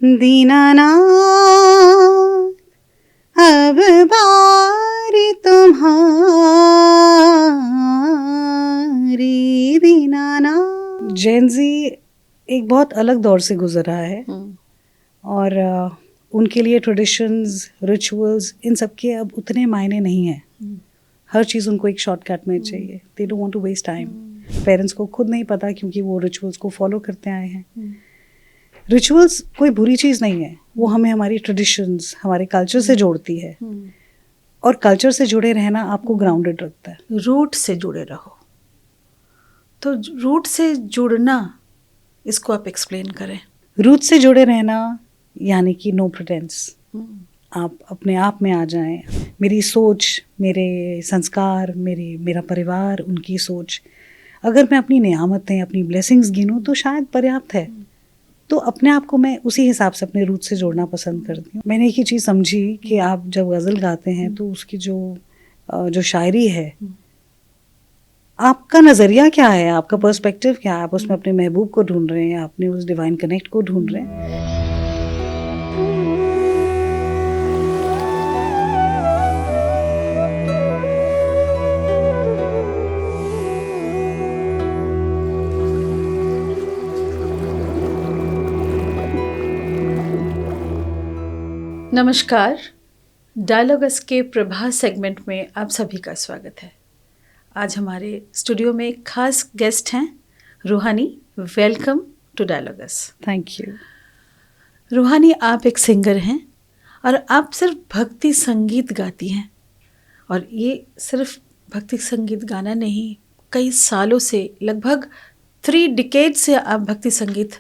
दीनानाथ अब बारी तुम्हारी दीनानाथ। जेनजी एक बहुत अलग दौर से गुजर रहा है और उनके लिए ट्रेडिशंस, रिचुअल्स, इन सब के अब उतने मायने नहीं हैं। हर चीज़ उनको एक शॉर्टकट में चाहिए। They don't want to waste time. Parents को खुद नहीं पता क्योंकि वो रिचुअल्स को फॉलो करते आए हैं। रिचुअल्स कोई बुरी चीज़ नहीं है, वो हमें हमारी ट्रेडिशंस, हमारे कल्चर से जोड़ती है और कल्चर से जुड़े रहना आपको ग्राउंडेड रखता है। रूट से जुड़े रहो, तो रूट से जुड़ना, इसको आप एक्सप्लेन करें। रूट से जुड़े रहना यानी कि नो प्रिटेंस। आप अपने आप में आ जाएं। मेरी सोच, मेरे संस्कार, मेरा परिवार, उनकी सोच, अगर मैं अपनी नियामतें, अपनी ब्लेसिंग्स गिनूं तो शायद पर्याप्त है। तो अपने आप को मैं उसी हिसाब से अपने रूट से जोड़ना पसंद करती हूँ। मैंने एक ही चीज़ समझी कि आप जब गज़ल गाते हैं तो उसकी जो शायरी है, आपका नज़रिया क्या है, आपका पर्सपेक्टिव क्या है। आप उसमें अपने महबूब को ढूंढ रहे हैं, अपने उस डिवाइन कनेक्ट को ढूंढ रहे हैं। नमस्कार, डायलॉग्स के प्रभास सेगमेंट में आप सभी का स्वागत है। आज हमारे स्टूडियो में एक खास गेस्ट हैं, Ruhani. Welcome to dialogues. Thank you. Ruhani, आप एक सिंगर हैं और आप सिर्फ भक्ति संगीत गाती हैं। और ये सिर्फ भक्ति संगीत गाना नहीं, कई सालों से, लगभग 3 डिकेड से आप भक्ति संगीत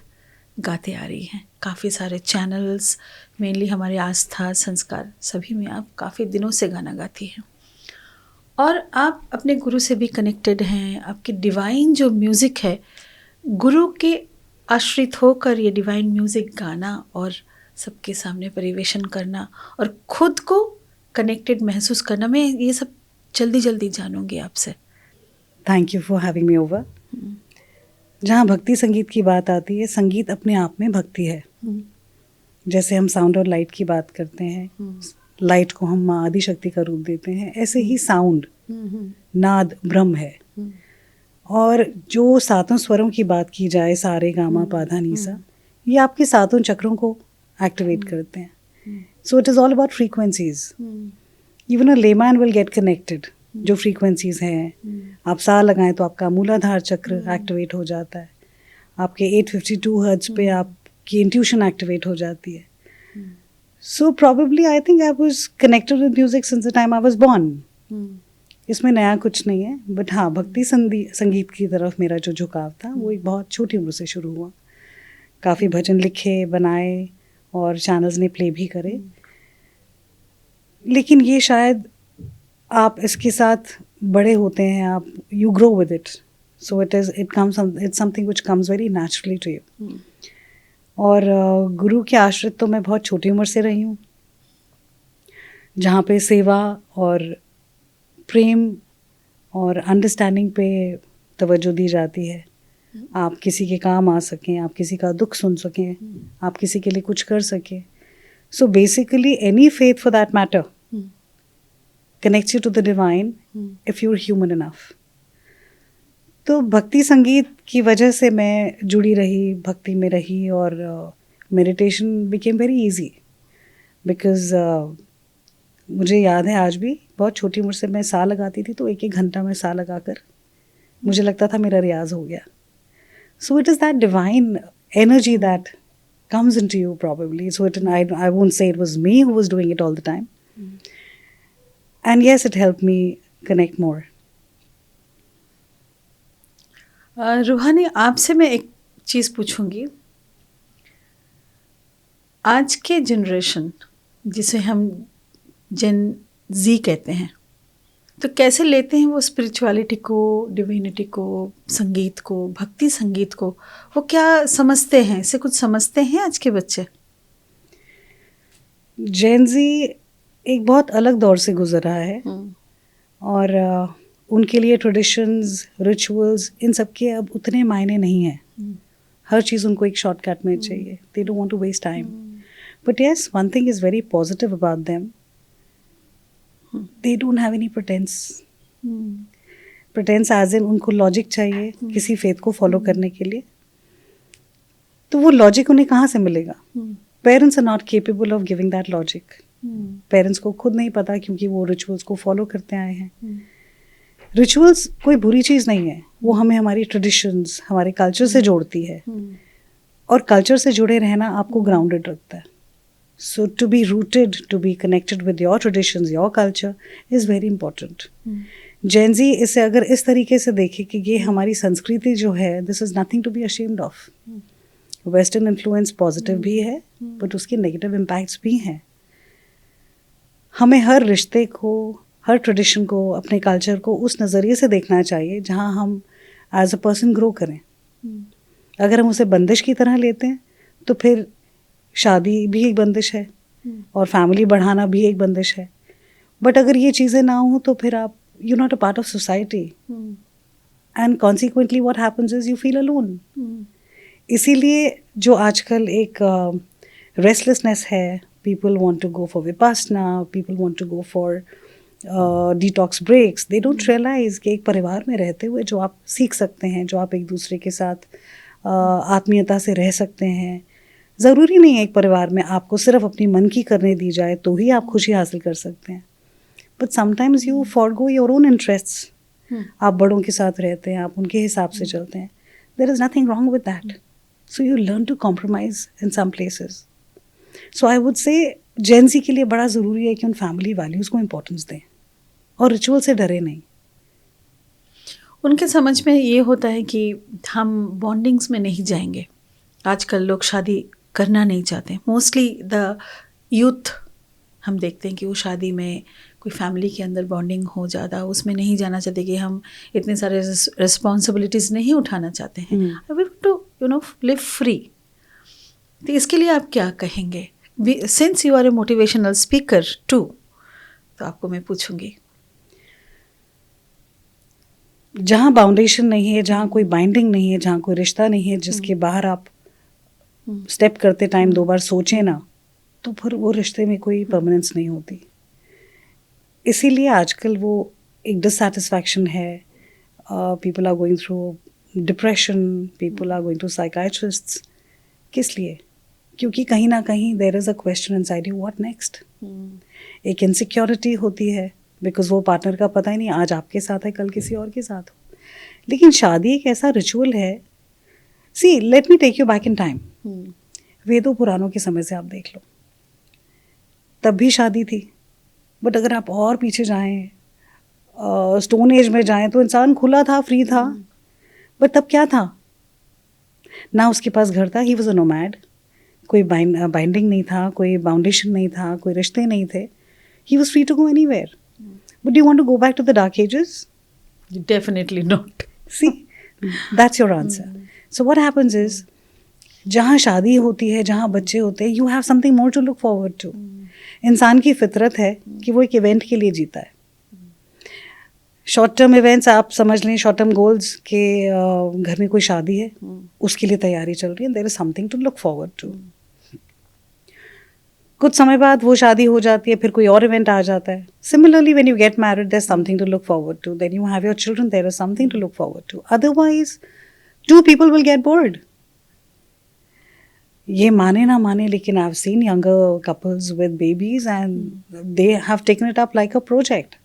गाते आ रही हैं। काफ़ी सारे चैनल्स, मेनली हमारे आस्था, संस्कार, सभी में आप काफ़ी दिनों से गाना गाती हैं। और आप अपने गुरु से भी कनेक्टेड हैं। आपकी डिवाइन जो म्यूज़िक है, गुरु के आश्रित होकर ये डिवाइन म्यूज़िक गाना और सबके सामने परिवेशन करना और खुद को कनेक्टेड महसूस करना, मैं ये सब जल्दी जल्दी जानूंगी आपसे। Thank you for having me over. जहाँ भक्ति संगीत की बात आती है, संगीत अपने आप में भक्ति है। जैसे हम साउंड और लाइट की बात करते हैं, लाइट को हम माँ आदि शक्ति का रूप देते हैं, ऐसे ही साउंड, नाद ब्रह्म है। और जो 7 स्वरों की बात की जाए, सारे गामा पाधा नीसा, ये आपके 7 चक्रों को एक्टिवेट करते हैं। So it is all about frequencies. Even a layman will get connected. जो फ्रीक्वेंसीज हैं, आप सा लगाएं तो आपका मूलाधार चक्र एक्टिवेट हो जाता है। आपके 852 हर्ट्ज पे आपकी इंट्यूशन एक्टिवेट हो जाती है। So probably I think I was connected with music since the time I was born. इसमें नया कुछ नहीं है, बट हाँ, भक्ति संगीत की तरफ मेरा जो झुकाव था वो एक बहुत छोटी उम्र से शुरू हुआ। काफ़ी भजन लिखे, बनाए और चैनल्स ने प्ले भी करे। लेकिन ये शायद आप इसके साथ बड़े होते हैं, आप you grow with it, so it's something which comes very naturally to you. और गुरु के आश्रित तो मैं बहुत छोटी उम्र से रही हूँ, जहाँ पे सेवा और प्रेम और अंडरस्टैंडिंग पे तवज्जो दी जाती है। आप किसी के काम आ सकें, आप किसी का दुख सुन सकें, आप किसी के लिए कुछ कर सकें। So basically any faith for that matter connects you to the divine if you're human enough. तो भक्ति संगीत की वजह से मैं जुड़ी रही, भक्ति में रही और meditation became very easy because मुझे याद है आज भी, बहुत छोटी उम्र से मैं सा लगाती थी तो 1-1 घंटा में सा लगाकर मुझे लगता था मेरा रियाज हो गया। So it is that divine energy that comes into you probably. So I won't say it was me who was doing it all the time. And yes, it helped me connect more. रूहानी, आपसे मैं एक चीज़ पूछूंगी। आज के generation, जिसे हम जेन जी कहते हैं, तो कैसे लेते हैं वो स्पिरिचुअलिटी को, डिविनिटी को, संगीत को, भक्ति संगीत को? वो क्या समझते हैं? इससे कुछ समझते हैं आज के बच्चे? जेन जी एक बहुत अलग दौर से गुजर रहा है और उनके लिए ट्रेडिशंस, रिचुअल्स, इन सब के अब उतने मायने नहीं हैं। हर चीज़ उनको एक शॉर्टकट में चाहिए। They don't want to waste time. But yes, one thing is very positive about them. They don't have any pretense. Pretense as in उनको लॉजिक चाहिए किसी फेथ को फॉलो करने के लिए, तो वो लॉजिक उन्हें कहाँ से मिलेगा? Parents are not capable of giving that logic. Parents को खुद नहीं पता क्योंकि वो रिचुअल्स को फॉलो करते आए हैं. रिचुअल्स कोई बुरी चीज़ नहीं है, वो हमें हमारी ट्रेडिशंस, हमारे कल्चर से जोड़ती है, और कल्चर से जुड़े रहना आपको ग्राउंडेड रखता है. So to be rooted, to be connected with your traditions, your culture is very important. Gen Z इसे अगर इस तरीके से देखे कि ये हमारी संस्कृति जो है, this is nothing to be ashamed of. Western influence positive भी है, बट उसके नेगेटिव इम्पैक्ट्स भी हैं. हमें हर रिश्ते को, हर ट्रेडिशन को, अपने कल्चर को उस नज़रिए से देखना चाहिए जहाँ हम एज अ पर्सन ग्रो करें. अगर हम उसे बंदिश की तरह लेते हैं तो फिर शादी भी एक बंदिश है और फैमिली बढ़ाना भी एक बंदिश है. बट अगर ये चीज़ें ना हो तो फिर आप you not a part of society, and consequently what happens is you feel alone. इसीलिए जो आजकल एक रेस्टलेसनेस है, people want to go for vipassana, people want to go for detox breaks. They don't realise कि एक परिवार में रहते हुए जो आप सीख सकते हैं, जो आप एक दूसरे के साथ आत्मीयता से रह सकते हैं. ज़रूरी नहीं है एक परिवार में आपको सिर्फ अपनी मन की करने दी जाए तो ही आप खुशी हासिल कर सकते हैं. But sometimes you forgo your own interests. आप बड़ों के साथ रहते हैं, आप उनके हिसाब से चलते हैं. There is nothing wrong with that. So you learn to compromise in some places. So I would say Gen ज़ी के लिए बड़ा ज़रूरी है कि उन फैमिली वैल्यूज़ को इम्पोर्टेंस दें और रिचुअल से डरे नहीं. उनके समझ में ये होता है कि हम बॉन्डिंग्स में नहीं जाएंगे. आजकल लोग शादी करना नहीं चाहते. मोस्टली द यूथ हम देखते हैं कि वो शादी में कोई फैमिली के अंदर बॉन्डिंग हो ज़्यादा, उसमें नहीं जाना चाहते कि हम इतने सारे रिस्पॉन्सिबिलिटीज़ नहीं उठाना चाहते हैं. I want to live free. तो इसके लिए आप क्या कहेंगे? Since you are a motivational speaker too, तो आपको मैं पूछूंगी, जहाँ बाउंडेशन नहीं है, जहाँ कोई बाइंडिंग नहीं है, जहाँ कोई रिश्ता नहीं है जिसके बाहर आप स्टेप करते टाइम 2 बार सोचें ना, तो फिर वो रिश्ते में कोई परमानेंस नहीं होती. इसीलिए आजकल वो एक डिससैटिस्फैक्शन है. People are going through depression, people are going to psychiatrists. किस लिए? क्योंकि कहीं ना कहीं there is a question inside you, what next. एक इनसिक्योरिटी होती है बिकॉज वो पार्टनर का पता ही नहीं आज आपके साथ है, कल किसी और के साथ हो. लेकिन शादी एक ऐसा रिचुअल है. See, let me take you back in time. वेदों पुराणों के समय से आप देख लो, तब भी शादी थी. बट अगर आप और पीछे जाएं, स्टोन एज में जाएं, तो इंसान खुला था, फ्री था. बट तब क्या था? ना उसके पास घर था, ही वॉज अ नोमैड. कोई बाइंडिंग नहीं था, कोई बाउंडेशन नहीं था, कोई रिश्ते नहीं थे. He was free to go anywhere. But do you want to go back to the dark ages? Definitely not. See, that's your answer. So what happens is, जहाँ शादी होती है, जहाँ बच्चे होते हैं, you have something more to look forward to. इंसान की फितरत है कि वो एक इवेंट के लिए जीता है. शॉर्ट टर्म इवेंट्स आप समझ लें, शॉर्ट टर्म गोल्स के घर में कोई शादी है, उसके लिए तैयारी चल रही है. There is something to look forward to. कुछ समय बाद वो शादी हो जाती है, फिर कोई और इवेंट आ जाता है. Similarly when you get married, there is something to look forward to. Then you have your children, there is something to look forward to. Otherwise 2 people will get bored. ये माने ना माने, लेकिन I have seen younger couples with babies and they have taken it up like a project.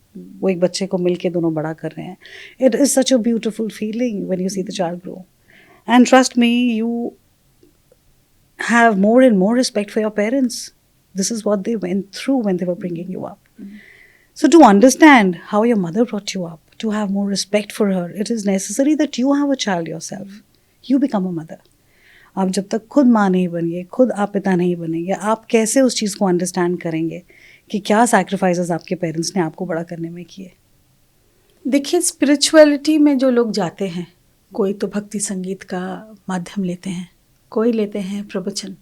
वो एक बच्चे को मिलके दोनों बड़ा कर रहे हैं. It is such a beautiful feeling when you see the child grow. And trust me, you have more and more respect for your parents. This is what they went through when they were bringing you up. So to understand how your mother brought you up, to have more respect for her, it is necessary that you have a child yourself. You become a mother. आप जब तक खुद माँ नहीं बनिए, खुद आप पिता नहीं बनेंगे, आप कैसे उस चीज़ को अंडरस्टैंड करेंगे कि क्या सैक्रिफाइसेस आपके पेरेंट्स ने आपको बड़ा करने में किए. देखिए, स्पिरिचुअलिटी में जो लोग जाते हैं, कोई तो भक्ति संगीत का माध्यम लेते हैं, कोई लेते हैं प्रवचन.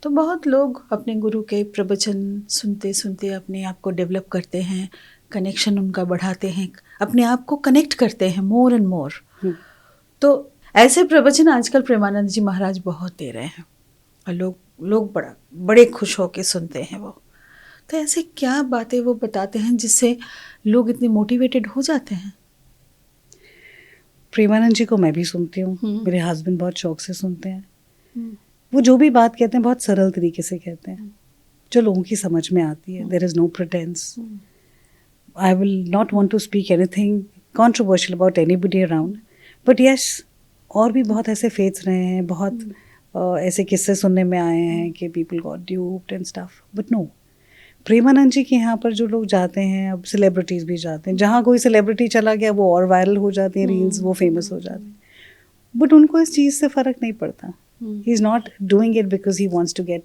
तो बहुत लोग अपने गुरु के प्रवचन सुनते सुनते अपने आप को डेवलप करते हैं, कनेक्शन उनका बढ़ाते हैं, अपने आप को कनेक्ट करते हैं मोर एंड मोर. तो ऐसे प्रवचन आजकल प्रेमानंद जी महाराज बहुत दे रहे हैं और लोग लोग बड़े खुश होके सुनते हैं वो। तो ऐसे क्या बातें वो बताते हैं जिससे लोग इतने मोटिवेटेड हो जाते हैं? प्रेमानंद जी को मैं भी सुनती हूँ, मेरे हस्बैंड बहुत शौक से सुनते हैं। वो जो भी बात कहते हैं बहुत सरल तरीके से कहते हैं, जो लोगों की समझ में आती है। There is no pretence. I will not want to speak anything controversial about anybody around, but yes, और भी बहुत ऐसे फेथ्स रहे हैं, बहुत ऐसे किस्से सुनने में आए हैं कि people got duped and stuff, but no, Premanand ji के यहाँ पर जो लोग जाते हैं, अब सेलिब्रिटीज़ भी जाते हैं, जहाँ कोई सेलिब्रिटी चला गया वो और वायरल हो जाती है रील्स, वो फेमस हो जाते हैं, बट उनको इस चीज़ से फ़र्क नहीं पड़ता। He is not doing it because he wants to get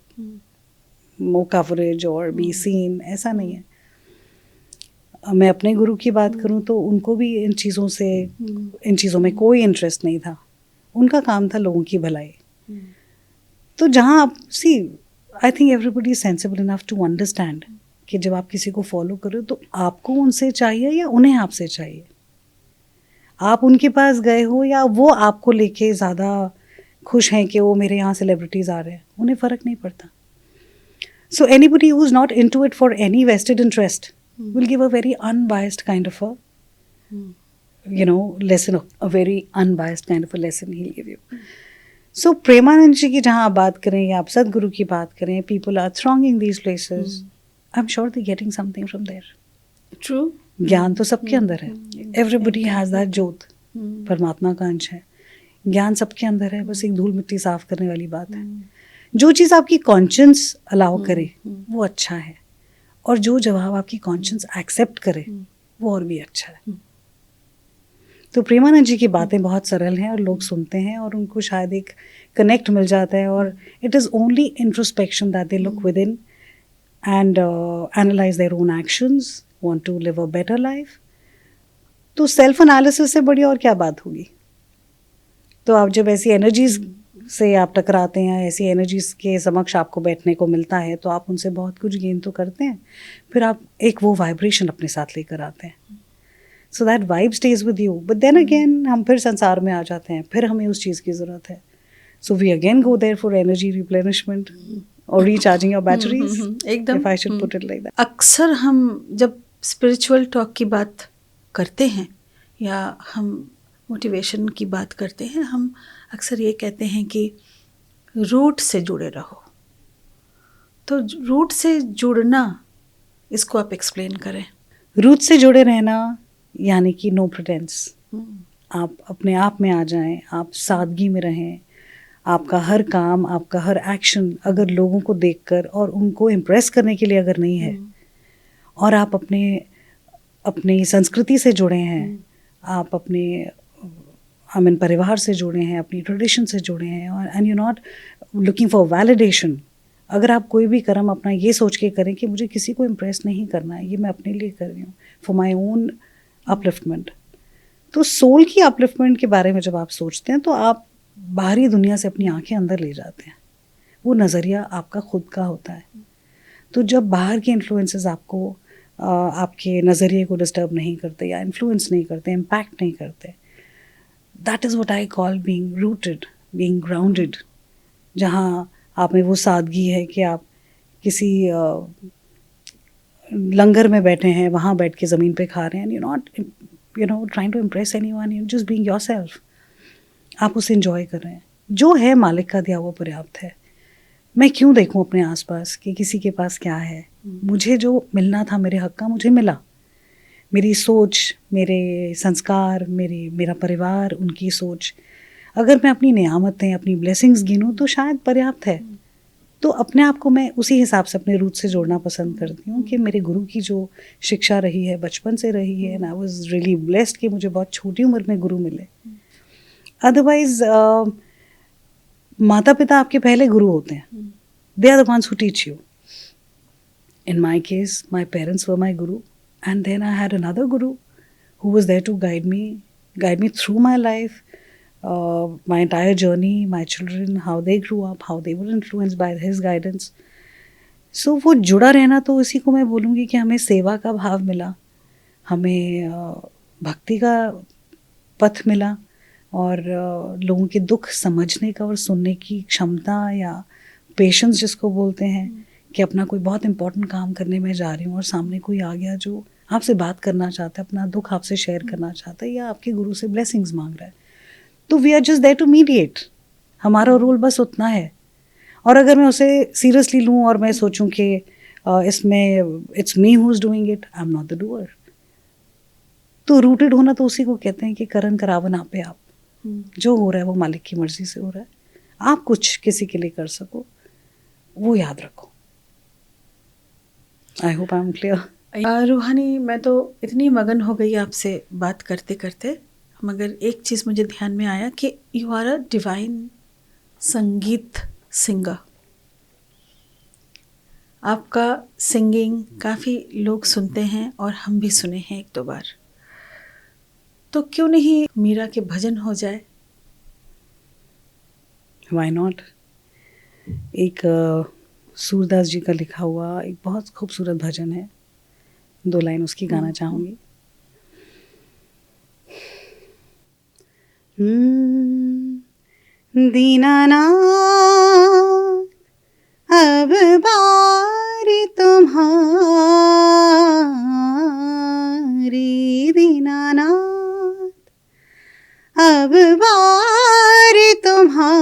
more coverage और बी सीन, ऐसा नहीं है। मैं अपने गुरु की बात करूं तो उनको भी इन चीज़ों में कोई इंटरेस्ट नहीं था। उनका काम था लोगों की भलाई। तो जहाँ आप I think everybody is sensible enough to understand कि जब आप किसी को फॉलो करो तो आपको उनसे चाहिए या उन्हें आपसे चाहिए। आप उनके पास गए हो या वो आपको लेके ज़्यादा खुश हैं कि वो मेरे यहाँ सेलिब्रिटीज़ आ रहे हैं, उन्हें फ़र्क नहीं पड़ता। So anybody who is not into it for any vested interest will give a very unbiased kind of a lesson, a very unbiased kind of a lesson he'll give you. So Premanand ji की जहाँ आप बात करें या आप सदगुरु की बात करें, people are thronging these places. I'm sure they're getting something from there. True. ज्ञान तो सबके अंदर है. Everybody has that ज्योत, परमात्मा का अंश है. ज्ञान सबके अंदर है, बस एक धूल मिट्टी साफ करने वाली बात है. जो चीज़ आपकी कॉन्शियस अलाउ करे वो अच्छा है, और जो जवाब आपकी कॉन्शियस एक्सेप्ट करे वो और भी अच्छा है। तो प्रेमानंद जी की बातें बहुत सरल हैं और लोग सुनते हैं और उनको शायद एक कनेक्ट मिल जाता है, और it is only introspection that they look within and analyse their own actions, want to live a better life. तो सेल्फ एनालिसिस से बड़ी और क्या बात होगी। तो आप जब ऐसी एनर्जीज से आप टकराते हैं, ऐसी एनर्जीज के समक्ष आपको बैठने को मिलता है, तो आप उनसे बहुत कुछ गेन तो करते हैं, फिर आप एक वो वाइब्रेशन अपने साथ लेकर आते हैं। So that vibe stays with you, but then again हम फिर संसार में आ जाते हैं, फिर हमें उस चीज़ की ज़रूरत है। So we again go there for energy replenishment और रिचार्जिंग योर बैटरीज, एकदम, if I should put it like that. अक्सर हम जब स्पिरिचुअल टॉक की बात करते हैं या हम मोटिवेशन की बात करते हैं, हम अक्सर ये कहते हैं कि रूट से जुड़े रहो। तो रूट से जुड़ना, इसको आप एक्सप्लेन करें। रूट से जुड़े रहना यानी कि नो प्रिटेंस। आप अपने आप में आ जाएं, आप सादगी में रहें। आपका हर काम, आपका हर एक्शन अगर लोगों को देखकर और उनको इम्प्रेस करने के लिए अगर नहीं है, और आप अपनी संस्कृति से जुड़े हैं, आप अपने परिवार से जुड़े हैं, अपनी ट्रेडिशन से जुड़े हैं, और and you not looking for validation. अगर आप कोई भी कर्म अपना ये सोच के करें कि मुझे किसी को इम्प्रेस नहीं करना है, ये मैं अपने लिए कर रही हूँ, फॉर माई ओन अपलिफ्टमेंट। तो सोल की अपलिफ्टमेंट के बारे में जब आप सोचते हैं तो आप बाहरी दुनिया से अपनी आंखें अंदर ले जाते हैं। वो नज़रिया आपका खुद का होता है। तो जब बाहर के इन्फ्लुएंसेस आपको आपके नज़रिए को डिस्टर्ब नहीं करते या इन्फ्लुएंस नहीं करते, इम्पैक्ट नहीं करते, that is what I call being rooted, being grounded. जहाँ आप में वो सादगी है कि आप किसी लंगर में बैठे हैं, वहाँ बैठ के ज़मीन पे खा रहे हैं, you not trying to impress anyone, you just being yourself. आप उसे एंजॉय कर रहे हैं। जो है मालिक का दिया हुआ पर्याप्त है। मैं क्यों देखूं अपने आसपास कि किसी के पास क्या है। मुझे जो मिलना था मेरे हक का, मुझे मिला। मेरी सोच, मेरे संस्कार, मेरा परिवार, उनकी सोच, अगर मैं अपनी नियामतें, अपनी ब्लेसिंग्स गिनूं तो शायद पर्याप्त है। तो अपने आप को मैं उसी हिसाब से अपने रूट से जोड़ना पसंद करती हूँ कि मेरे गुरु की जो शिक्षा रही है, बचपन से रही है, and I was really blessed कि मुझे बहुत छोटी उम्र में गुरु मिले। अदरवाइज माता पिता आपके पहले गुरु होते हैं। They are the ones who teach you. In my case my parents were my guru, and then I had another guru who was there to guide me through my life, my entire journey, my children, how they grew up, how they were influenced by his guidance. So वो जुड़ा रहना, तो इसी को मैं बोलूँगी कि हमें सेवा का भाव मिला, हमें भक्ति का पथ मिला, और लोगों के दुख समझने का और सुनने की क्षमता या पेशेंस जिसको बोलते हैं, कि अपना कोई बहुत इंपॉर्टेंट काम करने में जा रही हूँ और सामने कोई आ गया जो आपसे बात करना चाहता है, अपना दुख आपसे शेयर करना चाहता है, या आपके गुरु से ब्लेसिंग्स मांग रहा है, तो we are just there to mediate. हमारा रोल बस उतना है. और अगर मैं उसे सीरियसली लूँ और मैं सोचूं कि इसमें it's me who is doing it, I am not the doer. तो रूटेड होना तो उसी को कहते हैं कि करन करावन आपे आप. जो हो रहा है वो मालिक की मर्जी से हो रहा है. आप कुछ किसी के लिए कर सको, वो याद रखो. I hope I am clear. रूहानी, मैं तो इतनी मगन हो गई आपसे बात करते करते, मगर एक चीज़ मुझे ध्यान में आया कि यू आर अ डिवाइन संगीत सिंगर. आपका सिंगिंग काफ़ी लोग सुनते हैं और हम भी सुने हैं एक दो बार. तो क्यों नहीं मीरा के भजन हो जाए? Why not. एक सूरदास जी का लिखा हुआ एक बहुत खूबसूरत भजन है, 2 लाइन उसकी गाना चाहूँगी. दीनानाथ अब बारी तुम्हारी, दीनानाथ अब बारी तुम्हारी,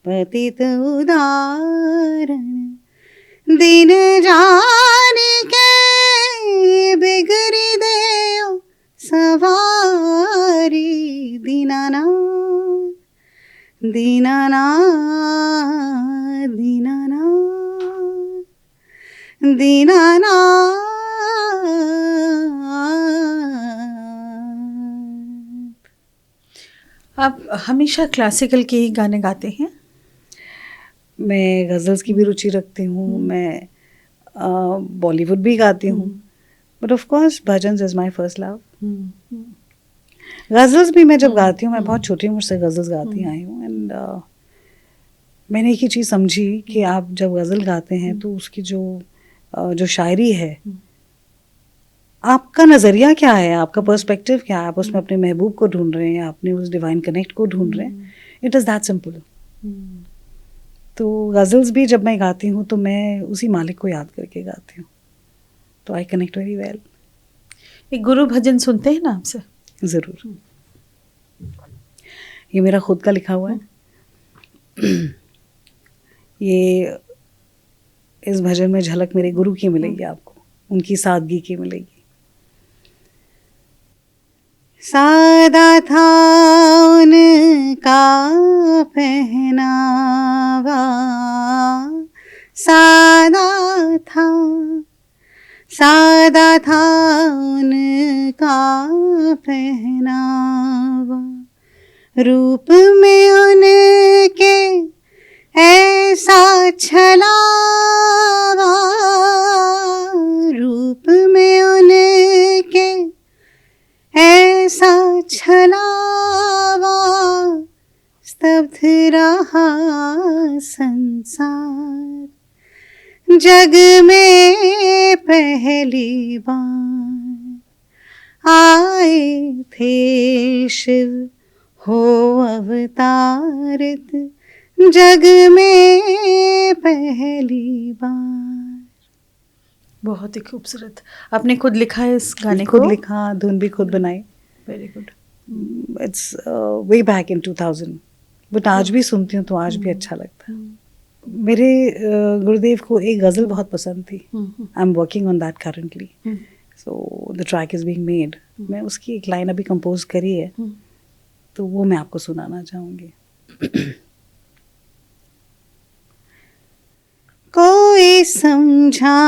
पतित उदाहरण दिन जान के बिगड़ी देओ सवारी, दीनानाथ दीनानाथ दीनानाथ दीनानाथ. आप हमेशा क्लासिकल के ही गाने गाते हैं? मैं गज़ल्स की भी रुचि रखती हूँ, मैं बॉलीवुड भी गाती हूँ, but of course bhajan is my first love. Ghazals भी मैं जब गाती हूँ, मैं बहुत छोटी उम्र से गज़ल्स गाती आई हूँ. एंड मैंने एक ही चीज़ समझी कि आप जब गज़ल गाते हैं तो उसकी जो शायरी है, आपका नज़रिया क्या है, आपका पर्सपेक्टिव क्या है, आप उसमें अपने महबूब को ढूंढ रहे हैं, आपने उस डिवाइन कनेक्ट को ढूंढ रहे हैं. It is that simple. तो गज़ल्स भी जब मैं गाती हूँ तो मैं उसी मालिक को याद करके गाती हूँ, तो आई कनेक्ट वेरी वेल. एक गुरु भजन सुनते हैं ना आपसे? ज़रूर. ये मेरा खुद का लिखा हुआ है. ये इस भजन में झलक मेरे गुरु की मिलेगी आपको, उनकी सादगी की मिलेगी. सादा था उनका पहनावा, सादा था उनका पहनावा, रूप में उनके ऐसा छलावा, रूप में उनके ऐसा छलावा, स्तब्ध रहा संसार, जग में पहली बार आए थे शिव हो अवतारित, जग में पहली बार. बहुत ही खूबसूरत. आपने खुद लिखा है इस गाने खुद को? लिखा, धुन भी खुद बनाई. Very good. It's way back in 2000, but आज भी सुनती हूँ तो आज भी अच्छा लगता है. मेरे गुरुदेव को एक गज़ल बहुत पसंद थी. I am working on that currently, so the track is being made. मैं उसकी एक लाइन अभी कंपोज करी है, तो वो मैं आपको सुनाना चाहूँगी. कोई समझा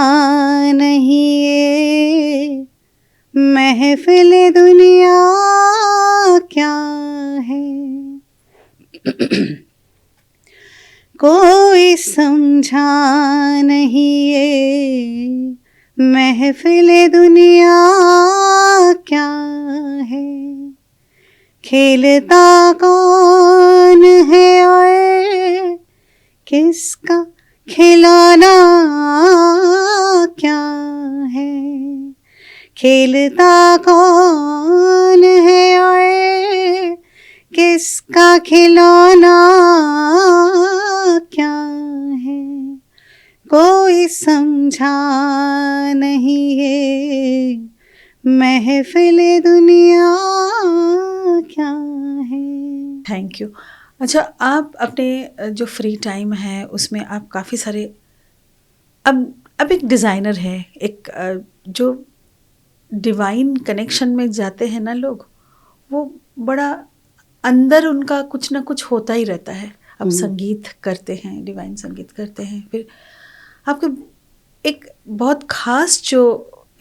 नहीं ये महफिल दुनिया क्या है, कोई समझा नहीं ये महफिल दुनिया क्या है, खेलता कौन है और किसका खिलौना क्या है, खेलता कौन है और इसका खिलौना क्या है, कोई समझा नहीं ये महफिले दुनिया क्या है। Thank you. अच्छा, आप अपने जो फ्री टाइम है उसमें आप काफ़ी सारे, अब एक डिज़ाइनर है, एक जो डिवाइन कनेक्शन में जाते हैं ना लोग, वो बड़ा अंदर उनका कुछ ना कुछ होता ही रहता है। अब संगीत करते हैं, डिवाइन संगीत करते हैं, फिर आपके एक बहुत ख़ास जो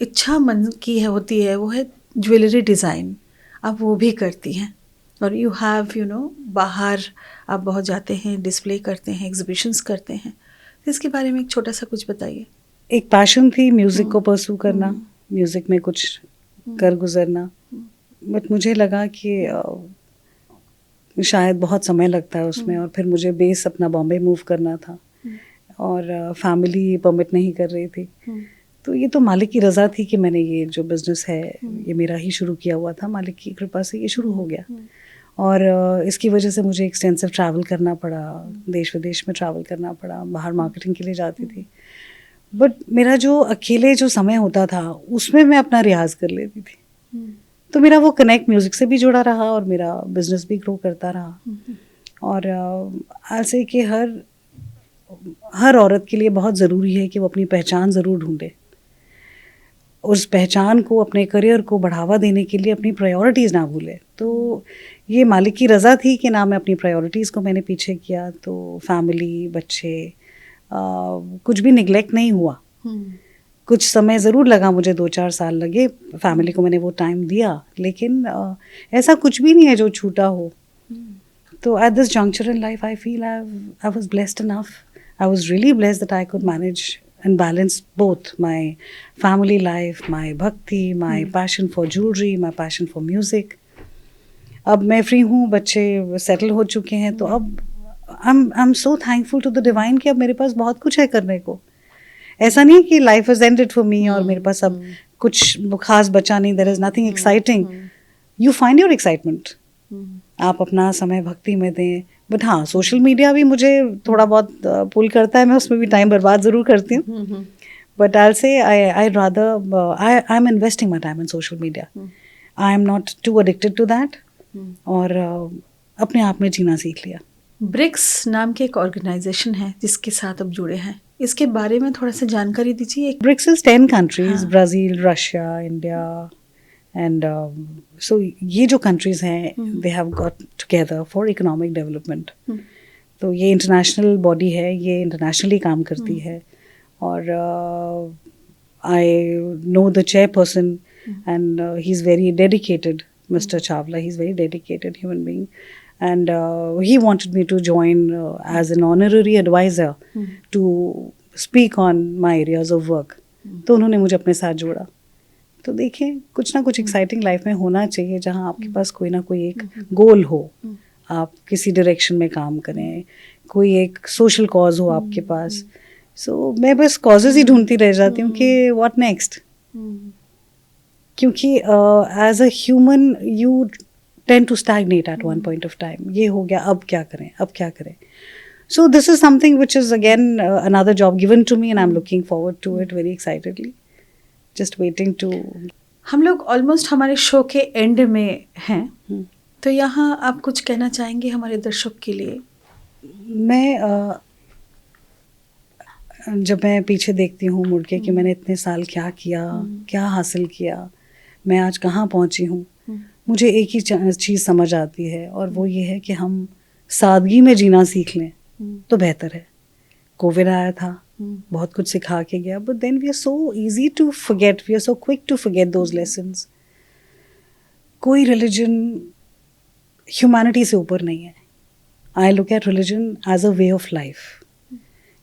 इच्छा मन की है होती है वो है ज्वेलरी डिज़ाइन, आप वो भी करती हैं। और यू हैव बाहर आप बहुत जाते हैं, डिस्प्ले करते हैं, एग्जिबिशंस करते हैं, तो इसके बारे में एक छोटा सा कुछ बताइए। एक पैशन थी म्यूज़िक को परस्यू करना, म्यूज़िक में कुछ कर गुजरना, बट मुझे लगा कि शायद बहुत समय लगता है उसमें, और फिर मुझे बेस अपना बॉम्बे मूव करना था और फैमिली परमिट नहीं कर रही थी। तो ये तो मालिक की रज़ा थी कि मैंने ये जो बिज़नेस है ये मेरा ही शुरू किया हुआ था, मालिक की कृपा से ये शुरू हो गया। और इसकी वजह से मुझे एक्सटेंसिव ट्रैवल करना पड़ा, देश विदेश में ट्रैवल करना पड़ा, बाहर मार्केटिंग के लिए जाती थी। बट मेरा जो अकेले जो समय होता था उसमें मैं अपना रियाज कर लेती थी, तो मेरा वो कनेक्ट म्यूज़िक से भी जुड़ा रहा और मेरा बिज़नेस भी ग्रो करता रहा। और ऐसे कि हर औरत के लिए बहुत ज़रूरी है कि वो अपनी पहचान ज़रूर ढूंढे, उस पहचान को, अपने करियर को बढ़ावा देने के लिए अपनी प्रायोरिटीज़ ना भूले। तो ये मालिक की रज़ा थी कि ना मैं अपनी प्रायोरिटीज़ को मैंने पीछे किया, तो फैमिली, बच्चे, कुछ भी निगलेक्ट नहीं हुआ। कुछ समय ज़रूर लगा, मुझे 2-4 साल लगे, फैमिली को मैंने वो टाइम दिया, लेकिन ऐसा कुछ भी नहीं है जो छूटा हो। तो at this juncture in life I feel I was blessed enough, I was really blessed that I could manage and balance both my family life, my bhakti, my passion for jewelry, my passion for music. अब मैं free हूँ, बच्चे settle हो चुके हैं, तो अब I'm so thankful to the divine कि अब मेरे पास बहुत कुछ है करने को। ऐसा नहीं कि life has ended for me और मेरे पास अब कुछ खास बचा नहीं, there is nothing exciting. You find your excitement. आप अपना समय भक्ति में दें। बट हाँ, सोशल मीडिया भी मुझे थोड़ा बहुत पुल करता है, मैं उसमें भी टाइम बर्बाद ज़रूर करती हूँ। But I say I rather I am investing my time in social media, I am not too addicted to that, और अपने आप में जीना सीख लिया। ब्रिक्स नाम की एक ऑर्गेनाइजेशन है जिसके साथ आप जुड़े हैं, इसके बारे में थोड़ा सा जानकारी दीजिए। BRICS is 10 countries, Brazil, Russia, India, and so ये जो कंट्रीज़ हैं they have got together for economic development. तो ये इंटरनेशनल बॉडी है, ये इंटरनेशनली काम करती है, और I know the chairperson and he is very dedicated, mister Chawla, he is very dedicated human being, and he wanted me to join as an honorary advisor to speak on my areas of work. तो उन्होंने मुझे अपने साथ जोड़ा। तो देखें, कुछ ना कुछ एक्साइटिंग लाइफ में होना चाहिए, जहाँ आपके पास कोई ना कोई एक गोल हो, आप किसी डायरेक्शन में काम करें, कोई एक सोशल कॉज हो आपके पास। सो मैं बस कॉजेज़ ही ढूंढती रह जाती हूँ कि व्हाट नेक्स्ट, क्योंकि as a human you tend to stagnate at one point of time. ये हो गया, अब क्या करें, अब क्या करें? So this is something which is again another job given to me, and I'm looking forward to it very excitedly. Just waiting to. हम लोग ऑलमोस्ट हमारे शो के एंड में हैं, तो यहाँ आप कुछ कहना चाहेंगे हमारे दर्शक के लिए? मैं जब मैं पीछे देखती हूँ मुड़ के कि मैंने इतने साल क्या किया, क्या हासिल किया, मैं आज कहाँ पहुँची हूँ, मुझे एक ही चीज़ समझ आती है, और वो ये है कि हम सादगी में जीना सीख लें तो बेहतर है। कोविड आया था, बहुत कुछ सिखा के गया, but then we are so easy to forget, we are so quick to forget those lessons. कोई रिलीजन ह्यूमैनिटी से ऊपर नहीं है। I look at religion as a way of life.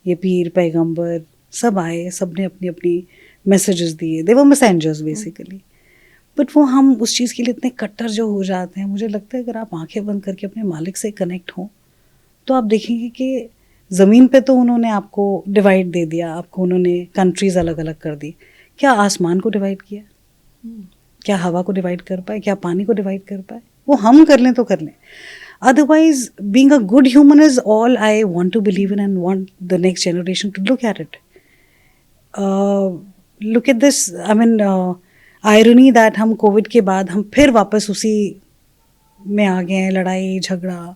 ये पीर पैगंबर सब आए, सब ने अपनी अपनी मैसेजेस दिए, दे वर मैसेंजर्स बेसिकली, बट वो हम उस चीज़ के लिए इतने कट्टर जो हो जाते हैं। मुझे लगता है अगर आप आंखें बंद करके अपने मालिक से कनेक्ट हों तो आप देखेंगे कि ज़मीन पे तो उन्होंने आपको डिवाइड दे दिया, आपको उन्होंने कंट्रीज़ अलग अलग कर दी, क्या आसमान को डिवाइड किया? क्या हवा को डिवाइड कर पाए? क्या पानी को डिवाइड कर पाए? वो हम कर लें तो कर लें। Otherwise, being a good human is all I want to believe in and want the next generation to look at it. Look at this, I mean, irony that हम कोविड के बाद हम फिर वापस उसी में आ गए हैं, लड़ाई झगड़ा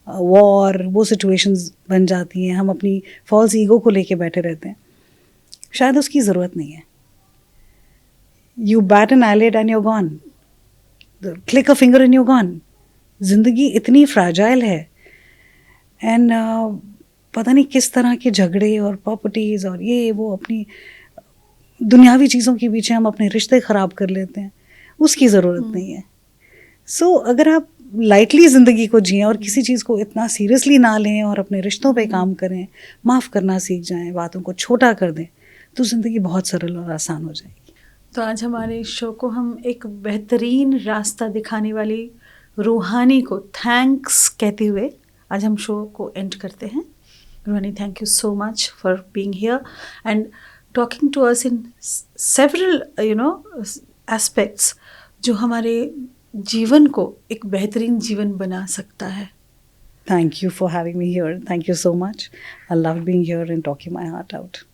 वॉर, वो सिचुएशंस बन जाती हैं, हम अपनी फॉल्स ईगो को लेके बैठे रहते हैं. शायद उसकी ज़रूरत नहीं है. You bat an eyelid and you're gone. Click a finger and you're gone. ज़िंदगी इतनी फ्रैजाइल है. एंड पता नहीं किस तरह के झगड़े और प्रॉपर्टीज़ और ये वो अपनी दुनियावी चीज़ों के पीछे हम अपने रिश्ते ख़राब कर लेते हैं. उसकी ज़रूरत नहीं है. सो अगर आप लाइटली ज़िंदगी को जिएं और किसी चीज़ को इतना सीरियसली ना लें और अपने रिश्तों पे काम करें, माफ़ करना सीख जाएं, बातों को छोटा कर दें, तो ज़िंदगी बहुत सरल और आसान हो जाएगी. तो आज हमारे शो को हम एक बेहतरीन रास्ता दिखाने वाली रूहानी को थैंक्स कहते हुए आज हम शो को एंड करते हैं. Ruhani, thank you so much for being here and talking to us in several aspects जो हमारे जीवन को एक बेहतरीन जीवन बना सकता है. Thank you for having me here. Thank you so much. I love being here and talking my heart out.